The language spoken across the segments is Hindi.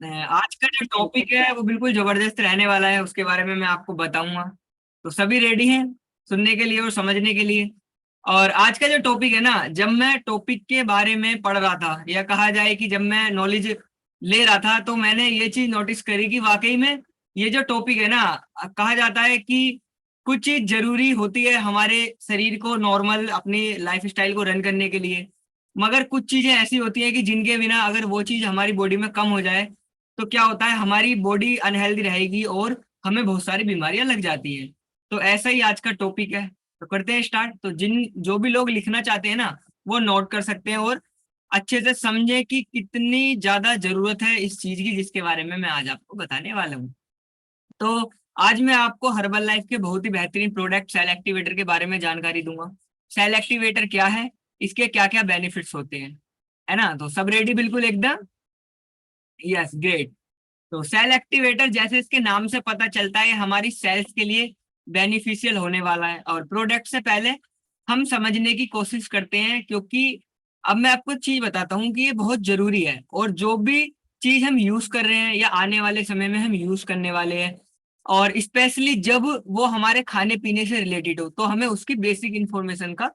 आज का जो टॉपिक है वो बिल्कुल जबरदस्त रहने वाला है, उसके बारे में मैं आपको बताऊंगा। तो सभी रेडी हैं सुनने के लिए और समझने के लिए। और आज का जो टॉपिक है ना, जब मैं टॉपिक के बारे में पढ़ रहा था या कहा जाए कि जब मैं नॉलेज ले रहा था, तो मैंने ये चीज नोटिस करी कि वाकई में ये जो टॉपिक है ना, कहा जाता है कि कुछ चीज जरूरी होती है हमारे शरीर को नॉर्मल अपनी लाइफ स्टाइल को रन करने के लिए। मगर कुछ चीजें ऐसी होती हैं कि जिनके बिना अगर वो चीज हमारी बॉडी में कम हो जाए तो क्या होता है, हमारी बॉडी अनहेल्दी रहेगी और हमें बहुत सारी बीमारियां लग जाती हैं। तो ऐसा ही आज का टॉपिक है। तो करते हैं स्टार्ट। तो जिन जो भी लोग लिखना चाहते हैं ना, वो नोट कर सकते हैं और अच्छे से समझे कि कितनी ज्यादा जरूरत है इस चीज की जिसके बारे में मैं आज आपको बताने वाला हूँ। तो आज मैं आपको हर्बल लाइफ के बहुत ही बेहतरीन प्रोडक्ट सेल एक्टिवेटर के बारे में जानकारी दूंगा। सेल एक्टिवेटर क्या है, इसके क्या क्या बेनिफिट्स होते हैं, है ना। तो सब रेडी बिल्कुल एकदम? Yes, great. तो सेल एक्टिवेटर जैसे इसके नाम से पता चलता है, हमारी सेल्स के लिए बेनिफिशियल होने वाला है। और प्रोडक्ट से पहले हम समझने की कोशिश करते हैं, क्योंकि अब मैं आपको चीज बताता हूँ कि ये बहुत जरूरी है। और जो भी चीज हम यूज कर रहे हैं या आने वाले समय में हम यूज करने वाले हैं, और स्पेशली जब वो हमारे खाने पीने से रिलेटेड हो, तो हमें उसकी बेसिक इंफॉर्मेशन का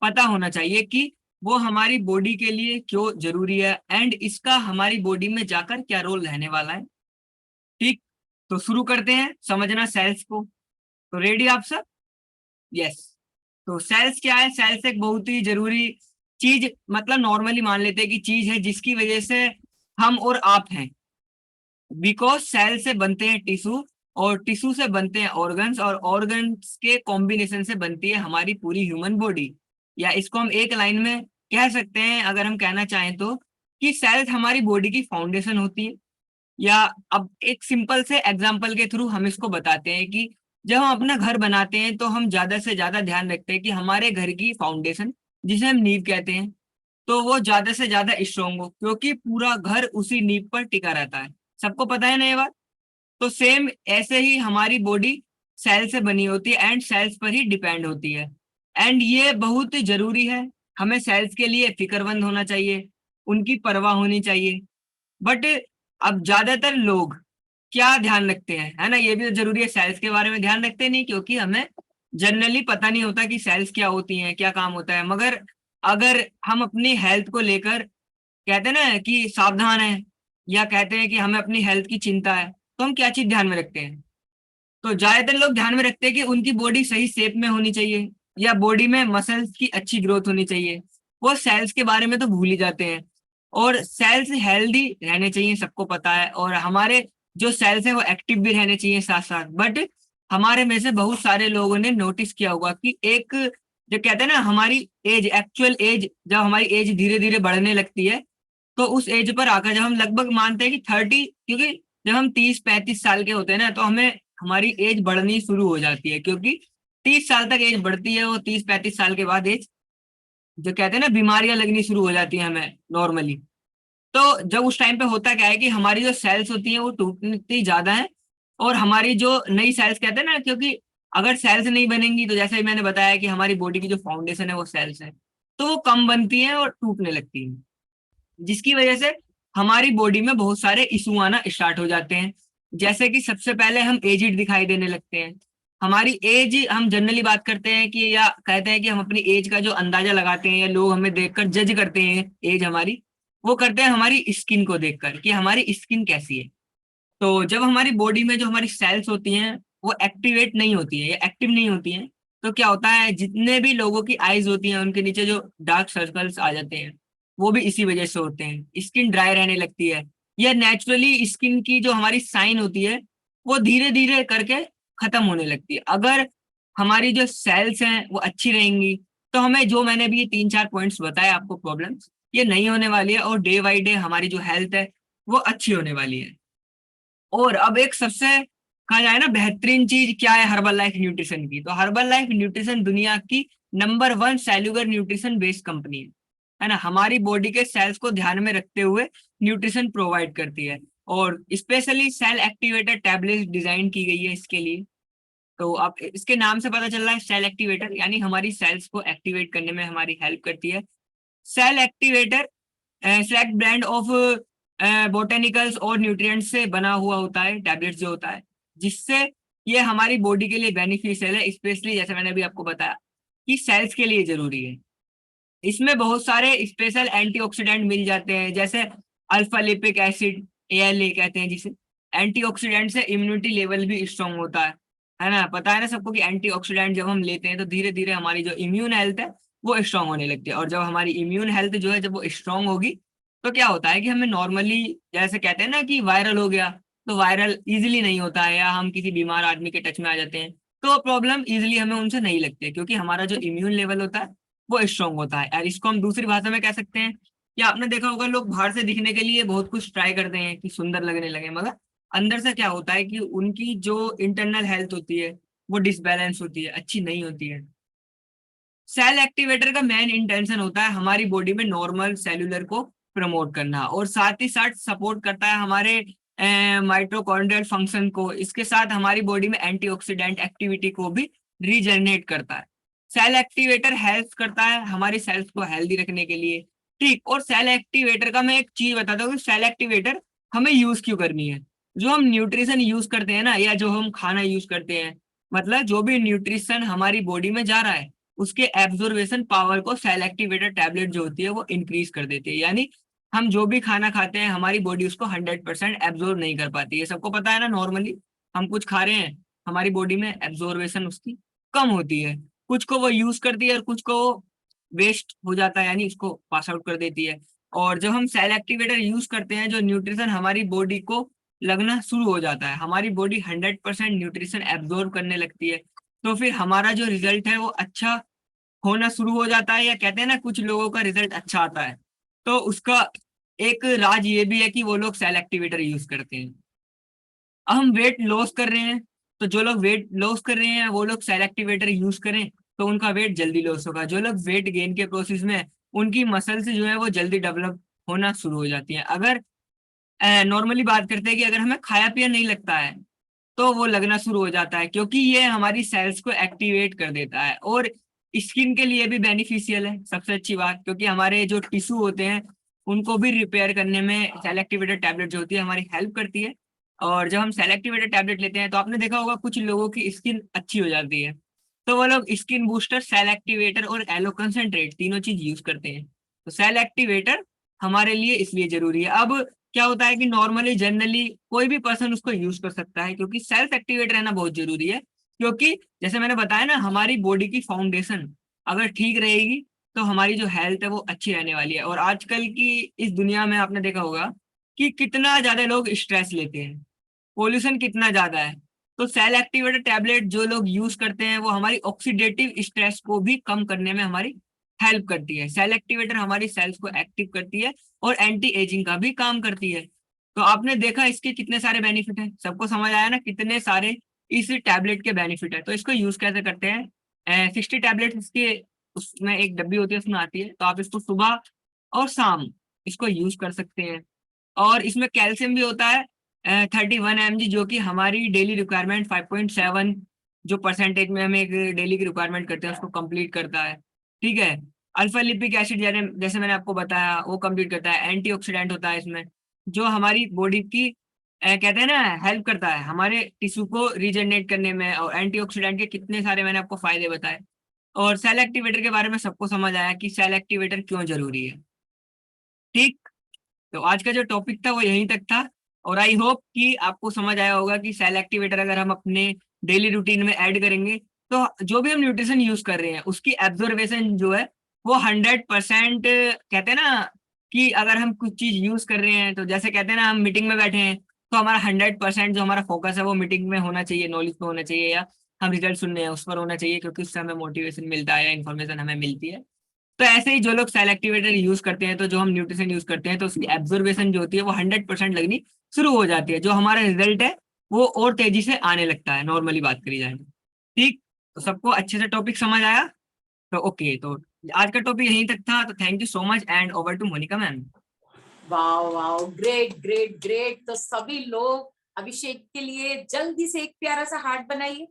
पता होना चाहिए कि वो हमारी बॉडी के लिए क्यों जरूरी है एंड इसका हमारी बॉडी में जाकर क्या रोल रहने वाला है। ठीक। तो शुरू करते हैं समझना सेल्स को। तो रेडी आप सब? यस। तो सेल्स क्या है? सेल्स एक बहुत ही जरूरी चीज, मतलब नॉर्मली मान लेते हैं कि चीज है जिसकी वजह से हम और आप हैं। बिकॉज सेल से बनते हैं टिश्यू, और टिश्यू से बनते हैं ऑर्गन्स, और ऑर्गन्स के कॉम्बिनेशन से बनती है हमारी पूरी ह्यूमन बॉडी। या इसको हम एक लाइन में कह सकते हैं, अगर हम कहना चाहें तो, कि सेल्स हमारी बॉडी की फाउंडेशन होती है। या अब एक सिंपल से एग्जांपल के थ्रू हम इसको बताते हैं कि जब हम अपना घर बनाते हैं तो हम ज्यादा से ज्यादा ध्यान रखते हैं कि हमारे घर की फाउंडेशन, जिसे हम नींव कहते हैं, तो वो ज्यादा से ज्यादा स्ट्रोंग हो, क्योंकि पूरा घर उसी नींव पर टिका रहता है। सबको पता है ना ये बात? तो सेम ऐसे ही हमारी बॉडी सेल से बनी होती है एंड सेल्स पर ही डिपेंड होती है। एंड ये बहुत जरूरी है। हमें सेल्स के लिए फिक्रमंद होना चाहिए, उनकी परवाह होनी चाहिए। बट अब ज्यादातर लोग क्या ध्यान रखते हैं, है ना, ये भी तो जरूरी है, सेल्स के बारे में ध्यान रखते नहीं, क्योंकि हमें जनरली पता नहीं होता कि सेल्स क्या होती हैं, क्या काम होता है। मगर अगर हम अपनी हेल्थ को लेकर कहते हैं ना कि सावधान है, या कहते हैं कि हमें अपनी हेल्थ की चिंता है, तो हम क्या चीज ध्यान में रखते हैं? तो ज्यादातर लोग ध्यान में रखते हैं कि उनकी बॉडी सही शेप में होनी चाहिए, या बॉडी में मसल्स की अच्छी ग्रोथ होनी चाहिए। वो सेल्स के बारे में तो भूल ही जाते हैं। और सेल्स हेल्दी रहने चाहिए, सबको पता है। और हमारे जो सेल्स हैं वो एक्टिव भी रहने चाहिए साथ साथ। बट हमारे में से बहुत सारे लोगों ने नोटिस किया होगा कि एक, जो कहते हैं ना, हमारी एज, एक्चुअल एज, जब हमारी एज धीरे धीरे बढ़ने लगती है, तो उस एज पर आकर जब हम लगभग मानते हैं कि 30, क्योंकि जब हम 30-35 साल के होते हैं ना, तो हमें हमारी एज बढ़नी शुरू हो जाती है, क्योंकि 30 साल तक एज बढ़ती है, वो 30-35 साल के बाद एज, जो कहते हैं ना, बीमारियां लगनी शुरू हो जाती हैं हमें नॉर्मली। तो जब उस टाइम पे होता क्या है कि हमारी जो सेल्स होती हैं वो टूटती ज्यादा है, और हमारी जो नई सेल्स, कहते हैं ना, क्योंकि अगर सेल्स नहीं बनेंगी तो जैसे ही मैंने बताया कि हमारी बॉडी की जो फाउंडेशन है वो सेल्स है, तो वो कम बनती हैं और टूटने लगती हैं, जिसकी वजह से हमारी बॉडी में बहुत सारे इशू आना स्टार्ट हो जाते हैं। जैसे कि सबसे पहले हम एजिड दिखाई देने लगते हैं। हमारी एज, हम जनरली बात करते हैं कि, या कहते हैं कि हम अपनी एज का जो अंदाजा लगाते हैं, या लोग हमें देखकर जज करते हैं एज हमारी, वो करते हैं हमारी स्किन को देखकर कि हमारी स्किन कैसी है। तो जब हमारी बॉडी में जो हमारी सेल्स होती हैं वो एक्टिवेट नहीं होती है या एक्टिव नहीं होती हैं, तो क्या होता है, जितने भी लोगों की आईज होती हैं उनके नीचे जो डार्क सर्कल्स आ जाते हैं, वो भी इसी वजह से होते हैं। स्किन ड्राई रहने लगती है, या नेचुरली स्किन की जो हमारी साइन होती है वो धीरे धीरे करके खत्म होने लगती है। अगर हमारी जो सेल्स हैं वो अच्छी रहेंगी, तो हमें जो मैंने भी ये 3-4 पॉइंट्स बताए आपको प्रॉब्लम्स, ये नहीं होने वाली है, और डे बाई डे हमारी जो हेल्थ है वो अच्छी होने वाली है। और अब एक सबसे, कहा जाए ना, बेहतरीन चीज क्या है हर्बल लाइफ न्यूट्रिशन की, तो हर्बल लाइफ न्यूट्रिशन दुनिया की number 1 cellular nutrition based company है ना। हमारी बॉडी के सेल्स को ध्यान में रखते हुए न्यूट्रिशन प्रोवाइड करती है, और specially cell activator tablet design की गई है इसके लिए। तो आप इसके नाम से पता चल रहा है, सेल एक्टिवेटर यानी हमारी सेल्स को एक्टिवेट करने में हमारी हेल्प करती है। Cell activator select brand of botanicals और न्यूट्रिएंट्स से बना हुआ होता है, टैबलेट्स जो होता है, जिससे ये हमारी बॉडी के लिए बेनिफिशियल है, स्पेशली जैसे मैंने अभी आपको बताया कि सेल्स के लिए जरूरी है। इसमें बहुत सारे स्पेशल एंटीऑक्सीडेंट मिल जाते हैं, जैसे अल्फा लिपिक एसिड, ALA कहते हैं जिसे। एंटीऑक्सीडेंट से इम्यूनिटी लेवल भी स्ट्रांग होता है ना। पता है ना सबको कि एंटीऑक्सीडेंट जब हम लेते हैं तो धीरे धीरे हमारी जो इम्यून हेल्थ है वो स्ट्रांग होने लगती है, और जब हमारी इम्यून हेल्थ जो है जब वो स्ट्रांग होगी तो क्या होता है कि हमें नॉर्मली, जैसे कहते हैं ना कि वायरल हो गया, तो वायरल इजिली नहीं होता है, या हम किसी बीमार आदमी के टच में आ जाते हैं तो प्रॉब्लम इजिली हमें उनसे नहीं लगती है, क्योंकि हमारा जो इम्यून लेवल होता है वो स्ट्रांग होता है। और इसको हम दूसरी भाषा में कह सकते हैं, या आपने देखा होगा लोग बाहर से दिखने के लिए बहुत कुछ ट्राई करते हैं कि सुंदर लगने लगे, मगर अंदर से क्या होता है कि उनकी जो इंटरनल हेल्थ होती है वो डिसबैलेंस होती है, अच्छी नहीं होती है। सेल एक्टिवेटर का मेन इंटेंशन होता है हमारी बॉडी में नॉर्मल सेलुलर को प्रमोट करना, और साथ ही साथ सपोर्ट करता है हमारे माइटोकॉन्ड्रियल फंक्शन को। इसके साथ हमारी बॉडी में एंटीऑक्सीडेंट एक्टिविटी को भी रीजनरेट करता है। सेल एक्टिवेटर हेल्प करता है हमारी सेल्स को हेल्दी रखने के लिए, ठीक। और सेल एक्टिवेटर का मैं एक चीज बताता हूँ कि सेल एक्टिवेटर हमें यूज क्यों करनी है। जो हम न्यूट्रिशन यूज करते हैं ना, या जो हम खाना यूज करते हैं, मतलब जो भी न्यूट्रिशन हमारी बॉडी में जा रहा है उसके एब्जॉर्वेशन पावर को सेल एक्टिवेटर टैबलेट जो होती है वो इंक्रीज कर देती है। यानी हम जो भी खाना खाते हैं हमारी बॉडी उसको 100% एब्जॉर्व नहीं कर पाती है। सबको पता है ना, नॉर्मली हम कुछ खा रहे हैं, हमारी बॉडी में एब्जॉर्वेशन उसकी कम होती है, कुछ को वो यूज करती है और कुछ को वेस्ट हो जाता है, यानी उसको पास आउट कर देती है। और जब हम सेल एक्टिवेटर यूज करते हैं, जो न्यूट्रिशन हमारी बॉडी को लगना शुरू हो जाता है, हमारी बॉडी 100% न्यूट्रिशन एब्जॉर्व करने लगती है, तो फिर हमारा जो रिजल्ट है वो अच्छा होना शुरू हो जाता है। या कहते हैं ना कुछ लोगों का रिजल्ट अच्छा आता है, तो उसका एक राज ये भी है कि वो लोग सेल एक्टिवेटर यूज करते हैं। अब हम वेट लॉस कर रहे हैं, तो जो लोग वेट लॉस कर रहे हैं वो लोग सेल एक्टिवेटर यूज करें तो उनका वेट जल्दी लॉस होगा। जो लोग वेट गेन के प्रोसेस में हैं, उनकी मसल्स जो है वो जल्दी डेवलप होना शुरू हो जाती है। अगर नॉर्मली बात करते हैं कि अगर हमें खाया पिया नहीं लगता है तो वो लगना शुरू हो जाता है, क्योंकि ये हमारी सेल्स को एक्टिवेट कर देता है। और स्किन के लिए भी बेनिफिशियल है, सबसे अच्छी बात, क्योंकि हमारे जो टिश्यू होते हैं उनको भी रिपेयर करने में सेल एक्टिवेटर टैबलेट जो होती है हमारी हेल्प करती है। और जब हम सेल एक्टिवेटर टैबलेट लेते हैं तो आपने देखा होगा कुछ लोगों की स्किन अच्छी हो जाती है, तो वो लोग स्किन बूस्टर, सेल एक्टिवेटर और एलो कंसंट्रेट तीनों चीज यूज करते हैं। तो सेल एक्टिवेटर हमारे लिए इसलिए जरूरी है। अब क्या होता है कि नॉर्मली जनरली कोई भी पर्सन उसको यूज कर सकता है, क्योंकि सेल्फ एक्टिवेट रहना बहुत जरूरी है। क्योंकि जैसे मैंने बताया ना, हमारी बॉडी की फाउंडेशन अगर ठीक रहेगी तो हमारी जो हेल्थ है वो अच्छी रहने वाली है। और आजकल की इस दुनिया में आपने देखा होगा कि कितना ज्यादा लोग स्ट्रेस लेते हैं, पोल्यूशन कितना ज्यादा है। तो सेल एक्टिवेटर टैबलेट जो लोग यूज करते हैं वो हमारी ऑक्सीडेटिव स्ट्रेस को भी कम करने में हमारी हेल्प करती है। सेल एक्टिवेटर हमारी सेल्स को एक्टिव करती है और एंटी एजिंग का भी काम करती है। तो आपने देखा इसके कितने सारे बेनिफिट हैं, सबको समझ आया ना कितने सारे इस टैबलेट के बेनिफिट है। तो इसको यूज कैसे करते हैं, 60 टैबलेट इसके उसमें एक डब्बी होती है उसमें आती है, तो आप इसको सुबह और शाम इसको यूज कर सकते हैं। और इसमें कैल्शियम भी होता है 31 mg, जो कि हमारी डेली रिक्वायरमेंट 5.7 जो परसेंटेज में हमें एक डेली की रिक्वायरमेंट करते हैं उसको कंप्लीट करता है, ठीक है। अल्फा लिपिक एसिड जैसे जैसे मैंने आपको बताया वो कंप्लीट करता है। एंटीऑक्सीडेंट होता है इसमें, जो हमारी बॉडी की कहते हैं ना हेल्प करता है हमारे टिश्यू को रीजनरेट करने में। और एंटीऑक्सीडेंट के कितने सारे मैंने आपको फायदे बताए। और सेल एक्टिवेटर के बारे में सबको समझ आया कि सेल एक्टिवेटर क्यों जरूरी है, ठीक। तो आज का जो टॉपिक था वो यहीं तक था, और आई होप कि आपको समझ आया होगा कि सेल एक्टिवेटर अगर हम अपने डेली रूटीन में ऐड करेंगे तो जो भी हम न्यूट्रिशन यूज कर रहे हैं उसकी एब्जॉर्वेशन जो है वो 100%, कहते हैं ना कि अगर हम कुछ चीज यूज कर रहे हैं, तो जैसे कहते हैं ना हम मीटिंग में बैठे हैं तो हमारा 100% जो हमारा फोकस है वो मीटिंग में होना चाहिए, नॉलेज पे होना चाहिए, या हम रिजल्ट सुनने हैं उस पर होना चाहिए, क्योंकि उससे हमें मोटिवेशन मिलता है या इन्फॉर्मेशन हमें मिलती है। तो ऐसे ही जो लोग सेल एक्टिवेटर यूज करते हैं, तो जो हम न्यूट्रिशन यूज करते हैं तो उसकी एब्जॉर्वेशन जो होती है वो 100% लगनी शुरू हो जाती है, जो हमारा रिजल्ट है वो और तेजी से आने लगता है, नॉर्मली बात करी जाए तो। ठीक। तो सबको अच्छे से टॉपिक समझ आया। तो ओके, तो आज का टॉपिक यहीं तक था। तो thank you so much and over to Monica ma'am. Wow wow, great great great. तो सभी लोग अभिषेक के लिए जल्दी से एक प्यारा सा हार्ट बनाइए,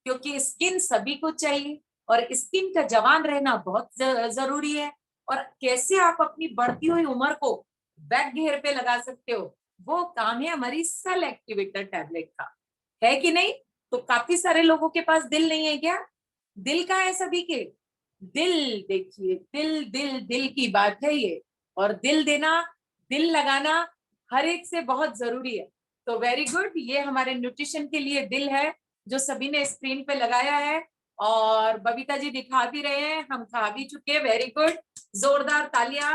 क्योंकि स्किन सभी को चाहिए और स्किन का जवान रहना बहुत जरूरी है। और कैसे आप अपनी बढ़ती हुई उम्र को बैक घेर पे लगा सकते हो, वो काम है हमारी सेल एक्टिवेटर टैबलेट का, है कि नहीं? तो काफी सारे लोगों के पास दिल नहीं है क्या? दिल कहाँ है सभी के? दिल देखिए, दिल दिल दिल की बात है ये, और दिल देना, दिल लगाना हर एक से बहुत जरूरी है। तो वेरी गुड, ये हमारे न्यूट्रिशन के लिए दिल है जो सभी ने स्क्रीन पे लगाया है, और बबीता जी दिखा भी रहे हैं, हम खा भी चुके हैं। वेरी गुड, जोरदार तालियां।